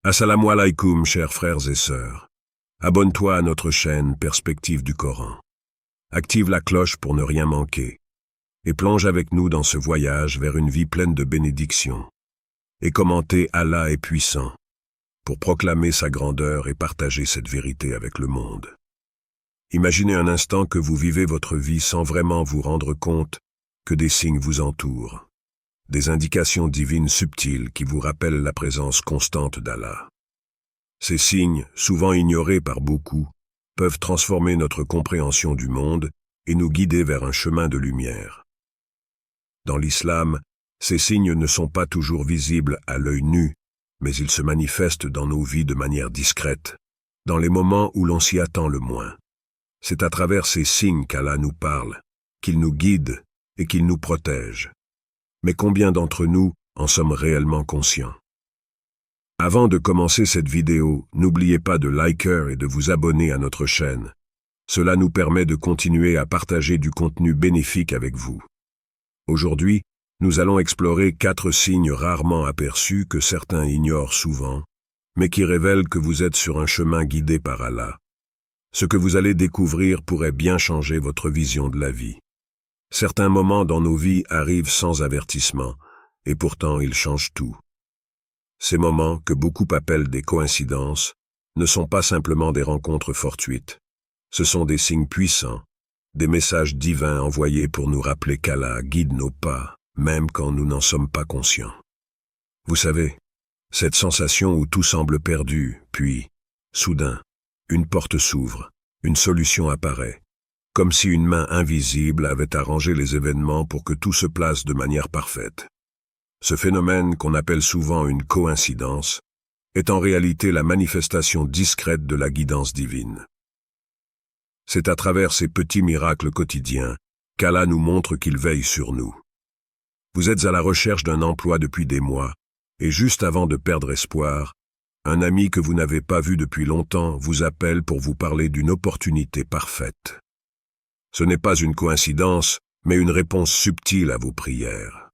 Assalamu alaikum, chers frères et sœurs. Abonne-toi à notre chaîne Perspective du Coran. Active la cloche pour ne rien manquer. Et plonge avec nous dans ce voyage vers une vie pleine de bénédictions. Et commentez Allah est puissant, pour proclamer sa grandeur et partager cette vérité avec le monde. Imaginez un instant que vous vivez votre vie sans vraiment vous rendre compte que des signes vous entourent. Des indications divines subtiles qui vous rappellent la présence constante d'Allah. Ces signes, souvent ignorés par beaucoup, peuvent transformer notre compréhension du monde et nous guider vers un chemin de lumière. Dans l'islam, ces signes ne sont pas toujours visibles à l'œil nu, mais ils se manifestent dans nos vies de manière discrète, dans les moments où l'on s'y attend le moins. C'est à travers ces signes qu'Allah nous parle, qu'il nous guide et qu'il nous protège. Mais combien d'entre nous en sommes réellement conscients? Avant de commencer cette vidéo, n'oubliez pas de liker et de vous abonner à notre chaîne. Cela nous permet de continuer à partager du contenu bénéfique avec vous. Aujourd'hui, nous allons explorer 4 signes rarement aperçus que certains ignorent souvent, mais qui révèlent que vous êtes sur un chemin guidé par Allah. Ce que vous allez découvrir pourrait bien changer votre vision de la vie. Certains moments dans nos vies arrivent sans avertissement, et pourtant ils changent tout. Ces moments, que beaucoup appellent des coïncidences, ne sont pas simplement des rencontres fortuites. Ce sont des signes puissants, des messages divins envoyés pour nous rappeler qu'Allah guide nos pas, même quand nous n'en sommes pas conscients. Vous savez, cette sensation où tout semble perdu, puis, soudain, une porte s'ouvre, une solution apparaît. Comme si une main invisible avait arrangé les événements pour que tout se place de manière parfaite. Ce phénomène, qu'on appelle souvent une coïncidence, est en réalité la manifestation discrète de la guidance divine. C'est à travers ces petits miracles quotidiens qu'Allah nous montre qu'il veille sur nous. Vous êtes à la recherche d'un emploi depuis des mois, et juste avant de perdre espoir, un ami que vous n'avez pas vu depuis longtemps vous appelle pour vous parler d'une opportunité parfaite. Ce n'est pas une coïncidence, mais une réponse subtile à vos prières.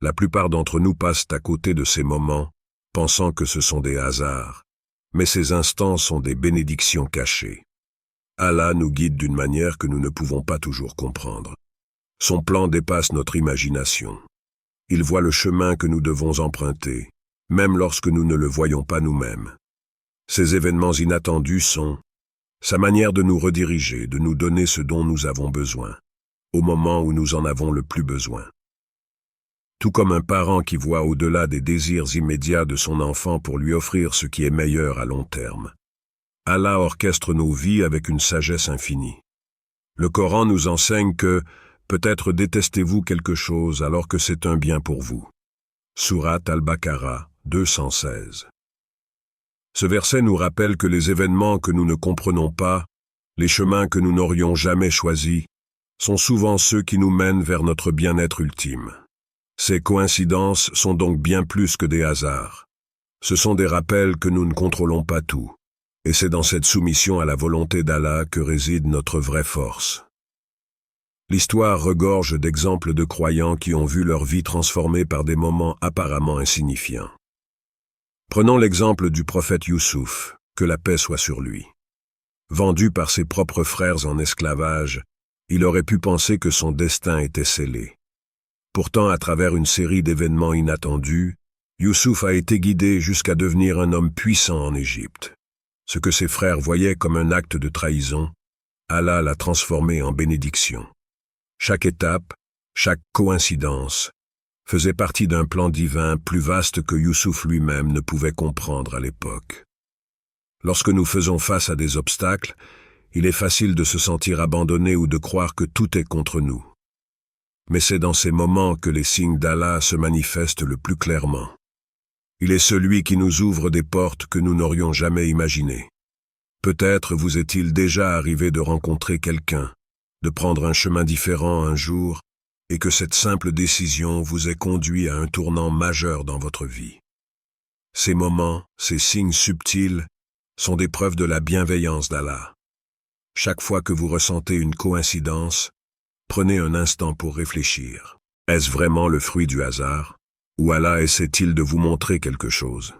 La plupart d'entre nous passent à côté de ces moments, pensant que ce sont des hasards, mais ces instants sont des bénédictions cachées. Allah nous guide d'une manière que nous ne pouvons pas toujours comprendre. Son plan dépasse notre imagination. Il voit le chemin que nous devons emprunter, même lorsque nous ne le voyons pas nous-mêmes. Ces événements inattendus sont sa manière de nous rediriger, de nous donner ce dont nous avons besoin, au moment où nous en avons le plus besoin. Tout comme un parent qui voit au-delà des désirs immédiats de son enfant pour lui offrir ce qui est meilleur à long terme. Allah orchestre nos vies avec une sagesse infinie. Le Coran nous enseigne que, peut-être détestez-vous quelque chose alors que c'est un bien pour vous. Sourate Al-Baqarah 216. Ce verset nous rappelle que les événements que nous ne comprenons pas, les chemins que nous n'aurions jamais choisis, sont souvent ceux qui nous mènent vers notre bien-être ultime. Ces coïncidences sont donc bien plus que des hasards. Ce sont des rappels que nous ne contrôlons pas tout, et c'est dans cette soumission à la volonté d'Allah que réside notre vraie force. L'histoire regorge d'exemples de croyants qui ont vu leur vie transformée par des moments apparemment insignifiants. Prenons l'exemple du prophète Youssouf, que la paix soit sur lui. Vendu par ses propres frères en esclavage, il aurait pu penser que son destin était scellé. Pourtant, à travers une série d'événements inattendus, Youssouf a été guidé jusqu'à devenir un homme puissant en Égypte. Ce que ses frères voyaient comme un acte de trahison, Allah l'a transformé en bénédiction. Chaque étape, chaque coïncidence, faisait partie d'un plan divin plus vaste que Youssouf lui-même ne pouvait comprendre à l'époque. Lorsque nous faisons face à des obstacles, il est facile de se sentir abandonné ou de croire que tout est contre nous. Mais c'est dans ces moments que les signes d'Allah se manifestent le plus clairement. Il est celui qui nous ouvre des portes que nous n'aurions jamais imaginées. Peut-être vous est-il déjà arrivé de rencontrer quelqu'un, de prendre un chemin différent un jour, et que cette simple décision vous ait conduit à un tournant majeur dans votre vie. Ces moments, ces signes subtils, sont des preuves de la bienveillance d'Allah. Chaque fois que vous ressentez une coïncidence, prenez un instant pour réfléchir. Est-ce vraiment le fruit du hasard? Ou Allah essaie-t-il de vous montrer quelque chose?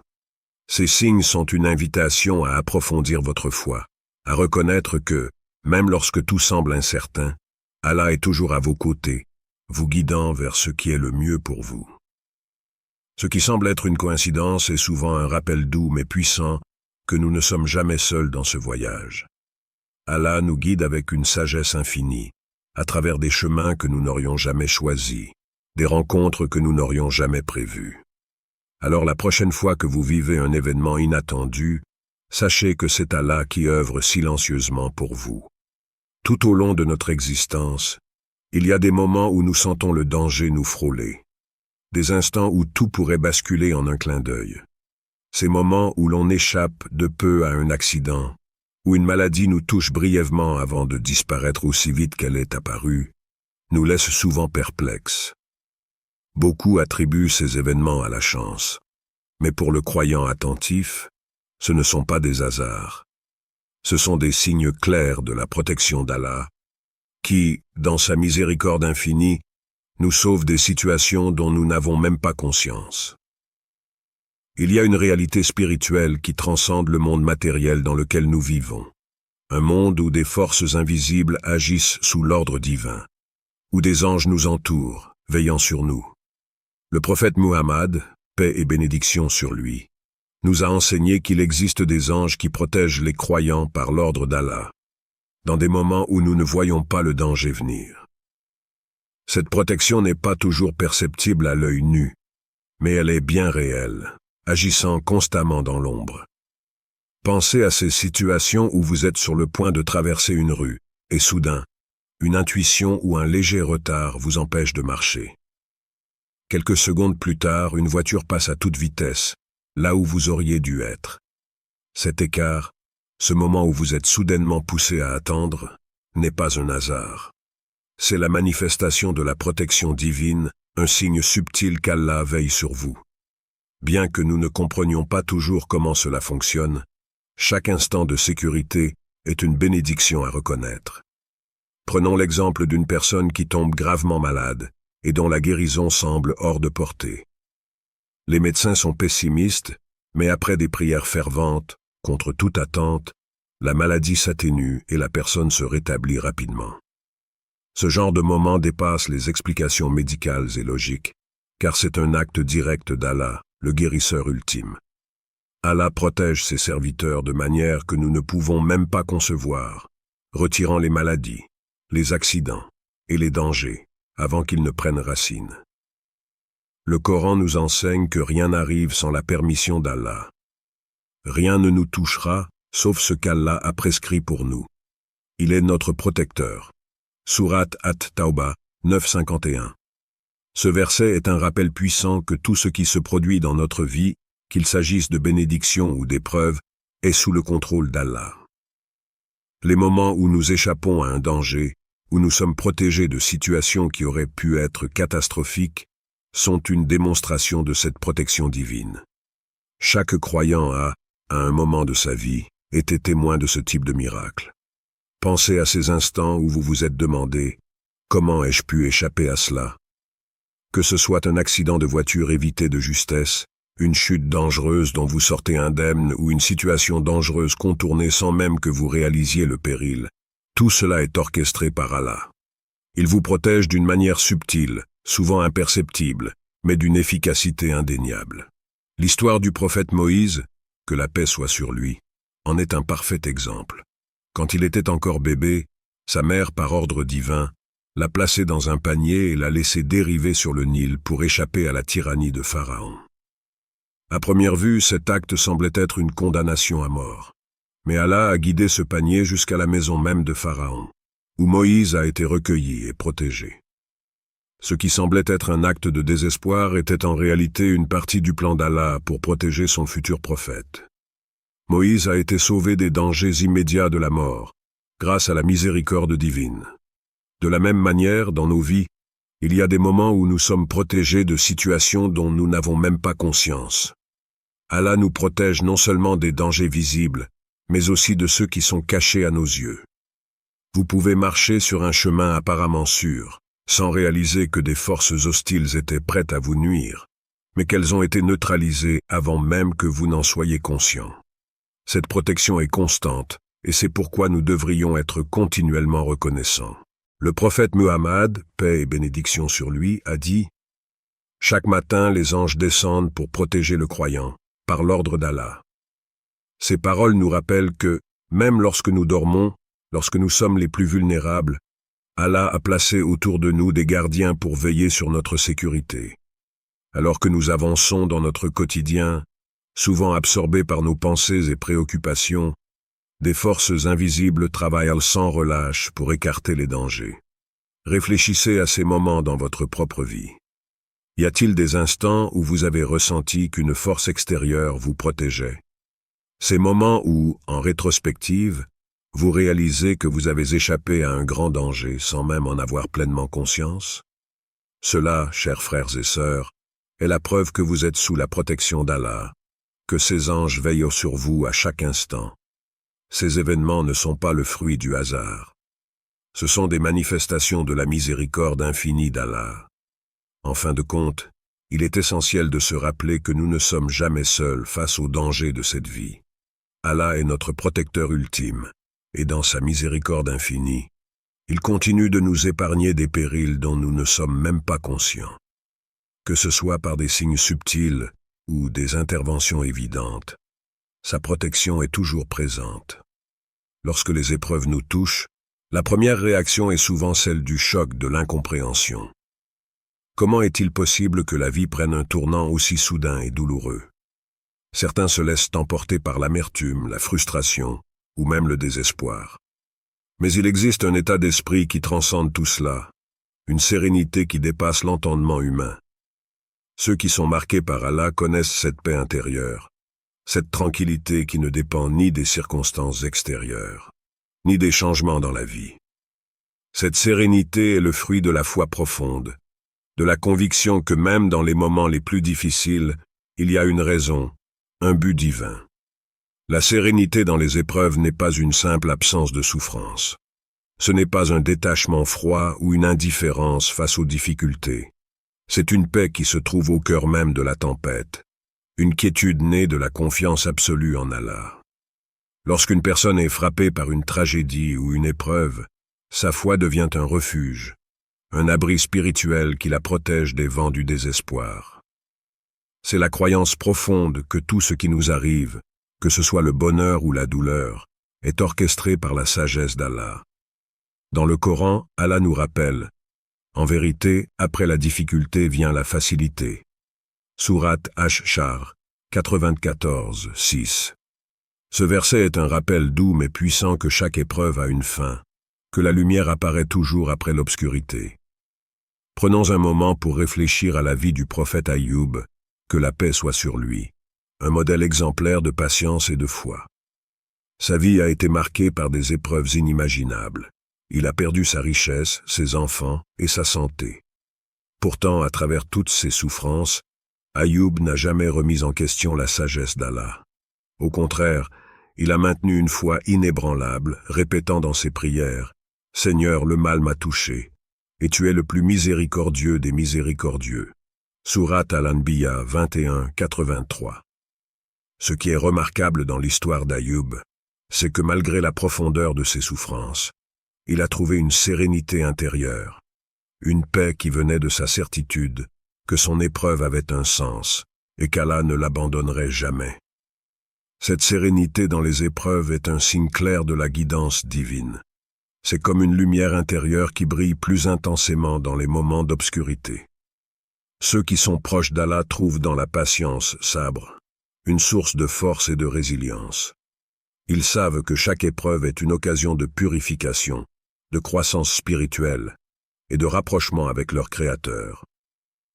Ces signes sont une invitation à approfondir votre foi, à reconnaître que, même lorsque tout semble incertain, Allah est toujours à vos côtés, vous guidant vers ce qui est le mieux pour vous. Ce qui semble être une coïncidence est souvent un rappel doux mais puissant que nous ne sommes jamais seuls dans ce voyage. Allah nous guide avec une sagesse infinie, à travers des chemins que nous n'aurions jamais choisis, des rencontres que nous n'aurions jamais prévues. Alors la prochaine fois que vous vivez un événement inattendu, sachez que c'est Allah qui œuvre silencieusement pour vous. Tout au long de notre existence, il y a des moments où nous sentons le danger nous frôler, des instants où tout pourrait basculer en un clin d'œil. Ces moments où l'on échappe de peu à un accident, où une maladie nous touche brièvement avant de disparaître aussi vite qu'elle est apparue, nous laissent souvent perplexes. Beaucoup attribuent ces événements à la chance, mais pour le croyant attentif, ce ne sont pas des hasards. Ce sont des signes clairs de la protection d'Allah, qui, dans sa miséricorde infinie, nous sauve des situations dont nous n'avons même pas conscience. Il y a une réalité spirituelle qui transcende le monde matériel dans lequel nous vivons, un monde où des forces invisibles agissent sous l'ordre divin, où des anges nous entourent, veillant sur nous. Le prophète Muhammad, paix et bénédiction sur lui, nous a enseigné qu'il existe des anges qui protègent les croyants par l'ordre d'Allah, dans des moments où nous ne voyons pas le danger venir. Cette protection n'est pas toujours perceptible à l'œil nu, mais elle est bien réelle, agissant constamment dans l'ombre. Pensez à ces situations où vous êtes sur le point de traverser une rue, et soudain, une intuition ou un léger retard vous empêche de marcher. Quelques secondes plus tard, une voiture passe à toute vitesse, là où vous auriez dû être. Cet écart, ce moment où vous êtes soudainement poussé à attendre, n'est pas un hasard. C'est la manifestation de la protection divine, un signe subtil qu'Allah veille sur vous. Bien que nous ne comprenions pas toujours comment cela fonctionne, chaque instant de sécurité est une bénédiction à reconnaître. Prenons l'exemple d'une personne qui tombe gravement malade et dont la guérison semble hors de portée. Les médecins sont pessimistes, mais après des prières ferventes, contre toute attente, la maladie s'atténue et la personne se rétablit rapidement. Ce genre de moment dépasse les explications médicales et logiques, car c'est un acte direct d'Allah, le guérisseur ultime. Allah protège ses serviteurs de manière que nous ne pouvons même pas concevoir, retirant les maladies, les accidents et les dangers avant qu'ils ne prennent racine. Le Coran nous enseigne que rien n'arrive sans la permission d'Allah. Rien ne nous touchera, sauf ce qu'Allah a prescrit pour nous. Il est notre protecteur. Sourate At-Tawbah 9:51. Ce verset est un rappel puissant que tout ce qui se produit dans notre vie, qu'il s'agisse de bénédictions ou d'épreuves, est sous le contrôle d'Allah. Les moments où nous échappons à un danger, où nous sommes protégés de situations qui auraient pu être catastrophiques, sont une démonstration de cette protection divine. Chaque croyant a, à un moment de sa vie, été témoin de ce type de miracle. Pensez à ces instants où vous vous êtes demandé « Comment ai-je pu échapper à cela ?» Que ce soit un accident de voiture évité de justesse, une chute dangereuse dont vous sortez indemne ou une situation dangereuse contournée sans même que vous réalisiez le péril, tout cela est orchestré par Allah. Il vous protège d'une manière subtile, souvent imperceptible, mais d'une efficacité indéniable. L'histoire du prophète Moïse, que la paix soit sur lui, en est un parfait exemple. Quand il était encore bébé, sa mère, par ordre divin, l'a placé dans un panier et l'a laissé dériver sur le Nil pour échapper à la tyrannie de Pharaon. À première vue, cet acte semblait être une condamnation à mort. Mais Allah a guidé ce panier jusqu'à la maison même de Pharaon, où Moïse a été recueilli et protégé. Ce qui semblait être un acte de désespoir était en réalité une partie du plan d'Allah pour protéger son futur prophète. Moïse a été sauvé des dangers immédiats de la mort, grâce à la miséricorde divine. De la même manière, dans nos vies, il y a des moments où nous sommes protégés de situations dont nous n'avons même pas conscience. Allah nous protège non seulement des dangers visibles, mais aussi de ceux qui sont cachés à nos yeux. Vous pouvez marcher sur un chemin apparemment sûr, sans réaliser que des forces hostiles étaient prêtes à vous nuire, mais qu'elles ont été neutralisées avant même que vous n'en soyez conscient. Cette protection est constante, et c'est pourquoi nous devrions être continuellement reconnaissants. Le prophète Muhammad, paix et bénédiction sur lui, a dit « Chaque matin, les anges descendent pour protéger le croyant, par l'ordre d'Allah. » Ces paroles nous rappellent que, même lorsque nous dormons, lorsque nous sommes les plus vulnérables, Allah a placé autour de nous des gardiens pour veiller sur notre sécurité. Alors que nous avançons dans notre quotidien, souvent absorbés par nos pensées et préoccupations, des forces invisibles travaillent sans relâche pour écarter les dangers. Réfléchissez à ces moments dans votre propre vie. Y a-t-il des instants où vous avez ressenti qu'une force extérieure vous protégeait? Ces moments où, en rétrospective, vous réalisez que vous avez échappé à un grand danger sans même en avoir pleinement conscience? Cela, chers frères et sœurs, est la preuve que vous êtes sous la protection d'Allah, que ses anges veillent sur vous à chaque instant. Ces événements ne sont pas le fruit du hasard. Ce sont des manifestations de la miséricorde infinie d'Allah. En fin de compte, il est essentiel de se rappeler que nous ne sommes jamais seuls face aux dangers de cette vie. Allah est notre protecteur ultime, et dans sa miséricorde infinie, il continue de nous épargner des périls dont nous ne sommes même pas conscients. Que ce soit par des signes subtils ou des interventions évidentes, sa protection est toujours présente. Lorsque les épreuves nous touchent, la première réaction est souvent celle du choc, de l'incompréhension. Comment est-il possible que la vie prenne un tournant aussi soudain et douloureux? Certains se laissent emporter par l'amertume, la frustration ou même le désespoir. Mais il existe un état d'esprit qui transcende tout cela, une sérénité qui dépasse l'entendement humain. Ceux qui sont marqués par Allah connaissent cette paix intérieure, cette tranquillité qui ne dépend ni des circonstances extérieures, ni des changements dans la vie. Cette sérénité est le fruit de la foi profonde, de la conviction que même dans les moments les plus difficiles, il y a une raison, un but divin. La sérénité dans les épreuves n'est pas une simple absence de souffrance. Ce n'est pas un détachement froid ou une indifférence face aux difficultés. C'est une paix qui se trouve au cœur même de la tempête, une quiétude née de la confiance absolue en Allah. Lorsqu'une personne est frappée par une tragédie ou une épreuve, sa foi devient un refuge, un abri spirituel qui la protège des vents du désespoir. C'est la croyance profonde que tout ce qui nous arrive, que ce soit le bonheur ou la douleur, est orchestré par la sagesse d'Allah. Dans le Coran, Allah nous rappelle « En vérité, après la difficulté vient la facilité » Sourate Ash-Shar 94, 6. Ce verset est un rappel doux mais puissant que chaque épreuve a une fin, que la lumière apparaît toujours après l'obscurité. Prenons un moment pour réfléchir à la vie du prophète Ayoub, que la paix soit sur lui, un modèle exemplaire de patience et de foi. Sa vie a été marquée par des épreuves inimaginables. Il a perdu sa richesse, ses enfants et sa santé. Pourtant, à travers toutes ces souffrances, Ayoub n'a jamais remis en question la sagesse d'Allah. Au contraire, il a maintenu une foi inébranlable, répétant dans ses prières « Seigneur, le mal m'a touché, et tu es le plus miséricordieux des miséricordieux ». Sourate Al-Anbiya 21, 83. Ce qui est remarquable dans l'histoire d'Ayoub, c'est que malgré la profondeur de ses souffrances, il a trouvé une sérénité intérieure, une paix qui venait de sa certitude que son épreuve avait un sens et qu'Allah ne l'abandonnerait jamais. Cette sérénité dans les épreuves est un signe clair de la guidance divine. C'est comme une lumière intérieure qui brille plus intensément dans les moments d'obscurité. Ceux qui sont proches d'Allah trouvent dans la patience sabre une source de force et de résilience. Ils savent que chaque épreuve est une occasion de purification, de croissance spirituelle et de rapprochement avec leur Créateur.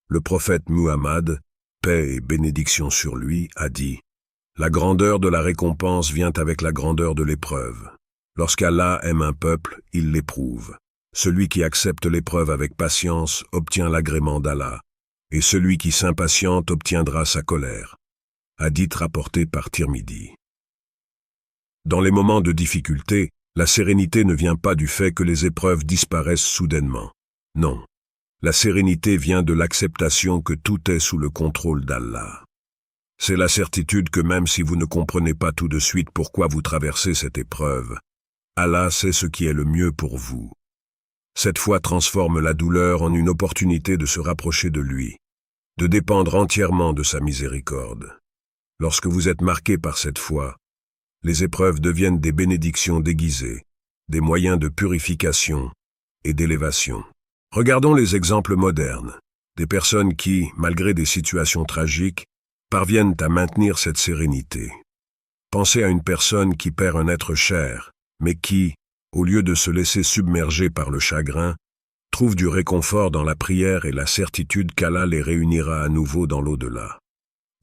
Le prophète Muhammad, paix et bénédiction sur lui, a dit « La grandeur de la récompense vient avec la grandeur de l'épreuve. Lorsqu'Allah aime un peuple, il l'éprouve. Celui qui accepte l'épreuve avec patience obtient l'agrément d'Allah, et celui qui s'impatiente obtiendra sa colère. » Hadith rapporté par Tirmidhi. Dans les moments de difficulté, la sérénité ne vient pas du fait que les épreuves disparaissent soudainement. Non. La sérénité vient de l'acceptation que tout est sous le contrôle d'Allah. C'est la certitude que même si vous ne comprenez pas tout de suite pourquoi vous traversez cette épreuve, Allah sait ce qui est le mieux pour vous. Cette foi transforme la douleur en une opportunité de se rapprocher de lui, de dépendre entièrement de sa miséricorde. Lorsque vous êtes marqué par cette foi, les épreuves deviennent des bénédictions déguisées, des moyens de purification et d'élévation. Regardons les exemples modernes, des personnes qui, malgré des situations tragiques, parviennent à maintenir cette sérénité. Pensez à une personne qui perd un être cher, mais qui, au lieu de se laisser submerger par le chagrin, trouve du réconfort dans la prière et la certitude qu'Allah les réunira à nouveau dans l'au-delà.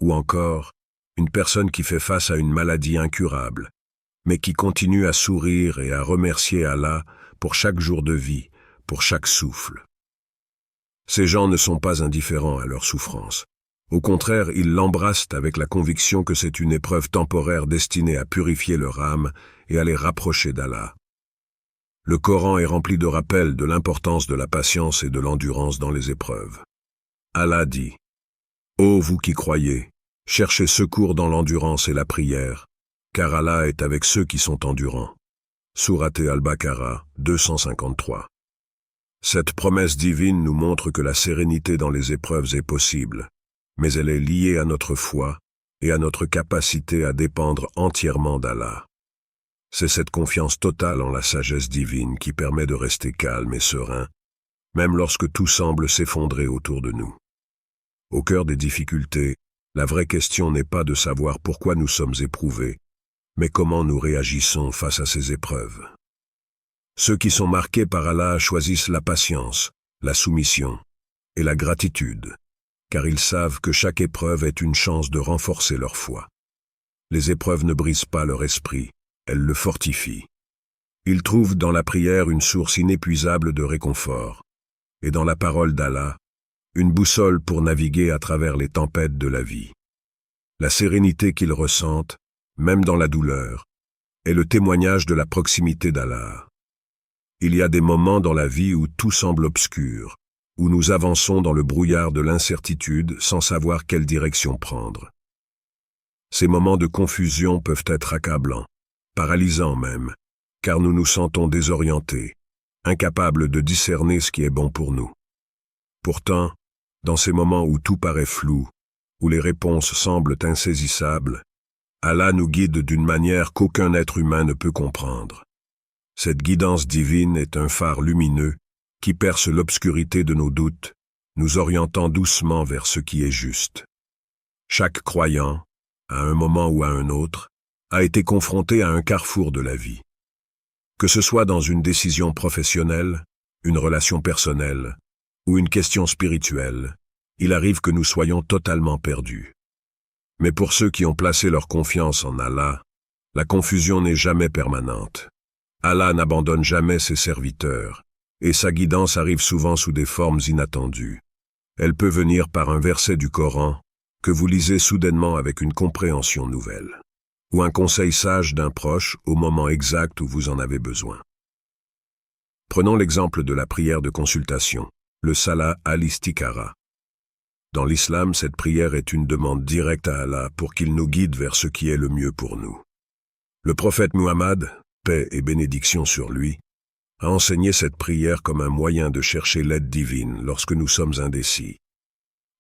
Ou encore, une personne qui fait face à une maladie incurable, mais qui continue à sourire et à remercier Allah pour chaque jour de vie, pour chaque souffle. Ces gens ne sont pas indifférents à leur souffrance. Au contraire, ils l'embrassent avec la conviction que c'est une épreuve temporaire destinée à purifier leur âme et à les rapprocher d'Allah. Le Coran est rempli de rappels de l'importance de la patience et de l'endurance dans les épreuves. Allah dit « Ô vous qui croyez, cherchez secours dans l'endurance et la prière, car Allah est avec ceux qui sont endurants. » Sourate Al-Baqarah 253. Cette promesse divine nous montre que la sérénité dans les épreuves est possible, mais elle est liée à notre foi et à notre capacité à dépendre entièrement d'Allah. C'est cette confiance totale en la sagesse divine qui permet de rester calme et serein, même lorsque tout semble s'effondrer autour de nous. Au cœur des difficultés, la vraie question n'est pas de savoir pourquoi nous sommes éprouvés, mais comment nous réagissons face à ces épreuves. Ceux qui sont marqués par Allah choisissent la patience, la soumission et la gratitude, car ils savent que chaque épreuve est une chance de renforcer leur foi. Les épreuves ne brisent pas leur esprit, elles le fortifient. Ils trouvent dans la prière une source inépuisable de réconfort, et dans la parole d'Allah, une boussole pour naviguer à travers les tempêtes de la vie. La sérénité qu'ils ressentent, même dans la douleur, est le témoignage de la proximité d'Allah. Il y a des moments dans la vie où tout semble obscur, où nous avançons dans le brouillard de l'incertitude sans savoir quelle direction prendre. Ces moments de confusion peuvent être accablants, paralysants même, car nous nous sentons désorientés, incapables de discerner ce qui est bon pour nous. Pourtant, dans ces moments où tout paraît flou, où les réponses semblent insaisissables, Allah nous guide d'une manière qu'aucun être humain ne peut comprendre. Cette guidance divine est un phare lumineux qui perce l'obscurité de nos doutes, nous orientant doucement vers ce qui est juste. Chaque croyant, à un moment ou à un autre, a été confronté à un carrefour de la vie. Que ce soit dans une décision professionnelle, une relation personnelle ou une question spirituelle, il arrive que nous soyons totalement perdus. Mais pour ceux qui ont placé leur confiance en Allah, la confusion n'est jamais permanente. Allah n'abandonne jamais ses serviteurs, et sa guidance arrive souvent sous des formes inattendues. Elle peut venir par un verset du Coran que vous lisez soudainement avec une compréhension nouvelle, ou un conseil sage d'un proche au moment exact où vous en avez besoin. Prenons l'exemple de la prière de consultation, le Salat al-Istikhara. Dans l'islam, cette prière est une demande directe à Allah pour qu'il nous guide vers ce qui est le mieux pour nous. Le prophète Muhammad, paix et bénédiction sur lui, a enseigné cette prière comme un moyen de chercher l'aide divine lorsque nous sommes indécis.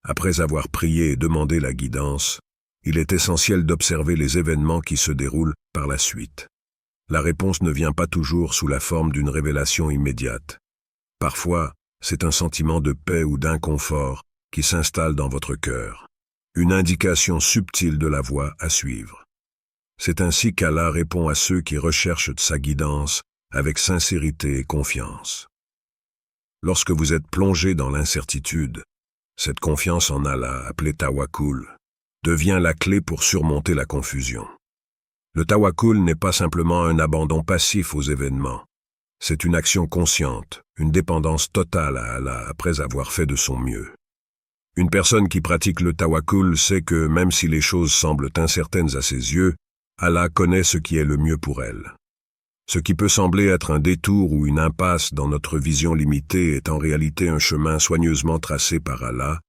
Après avoir prié et demandé la guidance, il est essentiel d'observer les événements qui se déroulent par la suite. La réponse ne vient pas toujours sous la forme d'une révélation immédiate. Parfois, c'est un sentiment de paix ou d'inconfort qui s'installe dans votre cœur, une indication subtile de la voie à suivre. C'est ainsi qu'Allah répond à ceux qui recherchent sa guidance avec sincérité et confiance. Lorsque vous êtes plongé dans l'incertitude, cette confiance en Allah, appelée tawakkul, devient la clé pour surmonter la confusion. Le tawakkul n'est pas simplement un abandon passif aux événements. C'est une action consciente, une dépendance totale à Allah après avoir fait de son mieux. Une personne qui pratique le tawakkul sait que même si les choses semblent incertaines à ses yeux, Allah connaît ce qui est le mieux pour elle. Ce qui peut sembler être un détour ou une impasse dans notre vision limitée est en réalité un chemin soigneusement tracé par Allah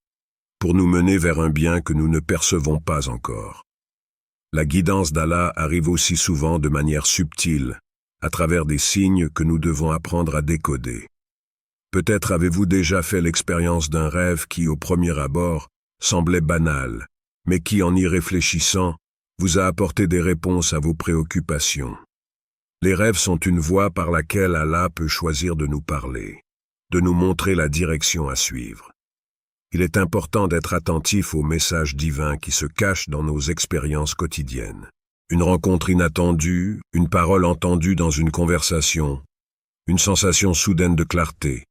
pour nous mener vers un bien que nous ne percevons pas encore. La guidance d'Allah arrive aussi souvent de manière subtile, à travers des signes que nous devons apprendre à décoder. Peut-être avez-vous déjà fait l'expérience d'un rêve qui, au premier abord, semblait banal, mais qui, en y réfléchissant, vous a apporté des réponses à vos préoccupations. Les rêves sont une voie par laquelle Allah peut choisir de nous parler, de nous montrer la direction à suivre. Il est important d'être attentif aux messages divins qui se cachent dans nos expériences quotidiennes. Une rencontre inattendue, une parole entendue dans une conversation, une sensation soudaine de clarté.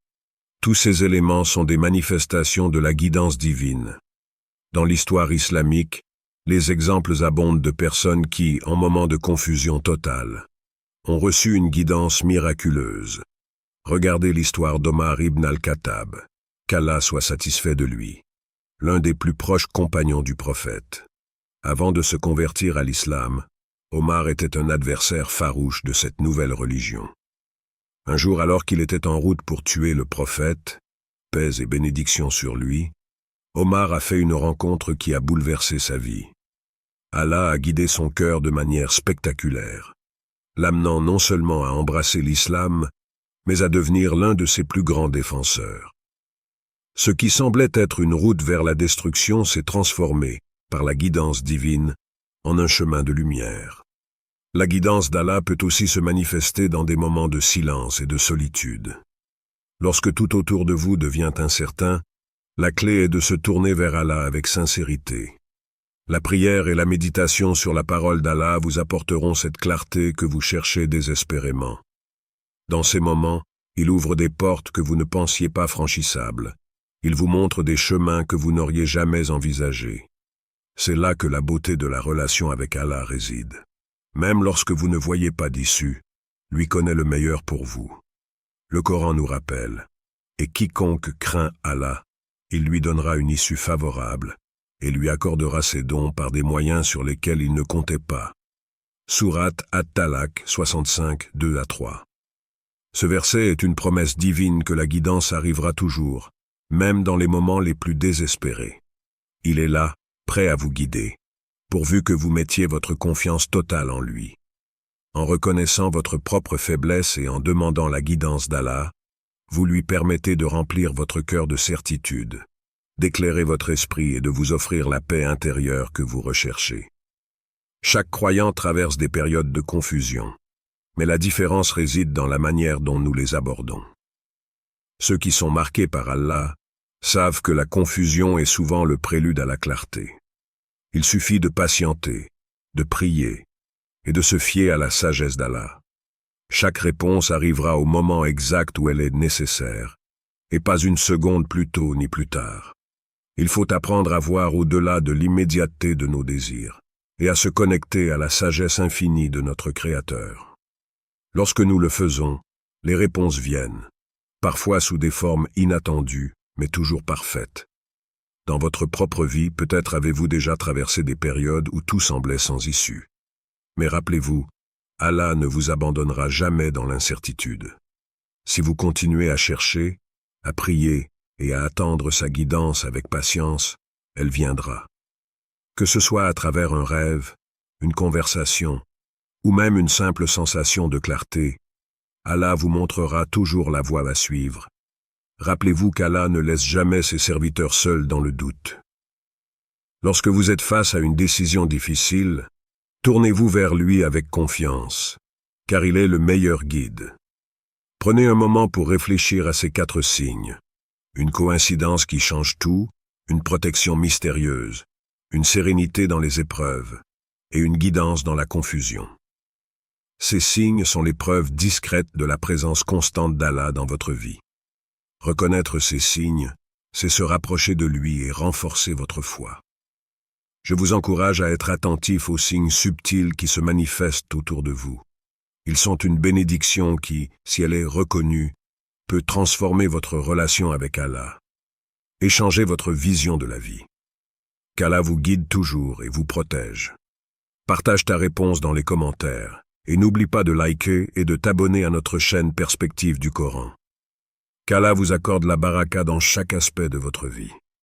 Tous ces éléments sont des manifestations de la guidance divine. Dans l'histoire islamique, les exemples abondent de personnes qui, en moment de confusion totale, ont reçu une guidance miraculeuse. Regardez l'histoire d'Omar ibn al-Khattab. Qu'Allah soit satisfait de lui, l'un des plus proches compagnons du prophète. Avant de se convertir à l'islam, Omar était un adversaire farouche de cette nouvelle religion. Un jour, alors qu'il était en route pour tuer le prophète, paix et bénédiction sur lui, Omar a fait une rencontre qui a bouleversé sa vie. Allah a guidé son cœur de manière spectaculaire, l'amenant non seulement à embrasser l'islam, mais à devenir l'un de ses plus grands défenseurs. Ce qui semblait être une route vers la destruction s'est transformé, par la guidance divine, en un chemin de lumière. La guidance d'Allah peut aussi se manifester dans des moments de silence et de solitude. Lorsque tout autour de vous devient incertain, la clé est de se tourner vers Allah avec sincérité. La prière et la méditation sur la parole d'Allah vous apporteront cette clarté que vous cherchez désespérément. Dans ces moments, il ouvre des portes que vous ne pensiez pas franchissables. Il vous montre des chemins que vous n'auriez jamais envisagés. C'est là que la beauté de la relation avec Allah réside. Même lorsque vous ne voyez pas d'issue, lui connaît le meilleur pour vous. Le Coran nous rappelle, « Et quiconque craint Allah, il lui donnera une issue favorable et lui accordera ses dons par des moyens sur lesquels il ne comptait pas. » Sourate At-Talaq 65, 2-3. Ce verset est une promesse divine que la guidance arrivera toujours, même dans les moments les plus désespérés. Il est là, prêt à vous guider, pourvu que vous mettiez votre confiance totale en lui. En reconnaissant votre propre faiblesse et en demandant la guidance d'Allah, vous lui permettez de remplir votre cœur de certitude, d'éclairer votre esprit et de vous offrir la paix intérieure que vous recherchez. Chaque croyant traverse des périodes de confusion, mais la différence réside dans la manière dont nous les abordons. Ceux qui sont marqués par Allah savent que la confusion est souvent le prélude à la clarté. Il suffit de patienter, de prier et de se fier à la sagesse d'Allah. Chaque réponse arrivera au moment exact où elle est nécessaire, et pas une seconde plus tôt ni plus tard. Il faut apprendre à voir au-delà de l'immédiateté de nos désirs et à se connecter à la sagesse infinie de notre Créateur. Lorsque nous le faisons, les réponses viennent, parfois sous des formes inattendues, mais toujours parfaites. Dans votre propre vie, peut-être avez-vous déjà traversé des périodes où tout semblait sans issue. Mais rappelez-vous, Allah ne vous abandonnera jamais dans l'incertitude. Si vous continuez à chercher, à prier et à attendre sa guidance avec patience, elle viendra. Que ce soit à travers un rêve, une conversation, ou même une simple sensation de clarté, Allah vous montrera toujours la voie à suivre. Rappelez-vous qu'Allah ne laisse jamais ses serviteurs seuls dans le doute. Lorsque vous êtes face à une décision difficile, tournez-vous vers lui avec confiance, car il est le meilleur guide. Prenez un moment pour réfléchir à ces 4 signes. Une coïncidence qui change tout, une protection mystérieuse, une sérénité dans les épreuves et une guidance dans la confusion. Ces signes sont les preuves discrètes de la présence constante d'Allah dans votre vie. Reconnaître ces signes, c'est se rapprocher de lui et renforcer votre foi. Je vous encourage à être attentif aux signes subtils qui se manifestent autour de vous. Ils sont une bénédiction qui, si elle est reconnue, peut transformer votre relation avec Allah et changer votre vision de la vie. Qu'Allah vous guide toujours et vous protège. Partage ta réponse dans les commentaires Et n'oublie pas de liker et de t'abonner à notre chaîne Perspective du Coran. Qu'Allah vous accorde la baraka dans chaque aspect de votre vie.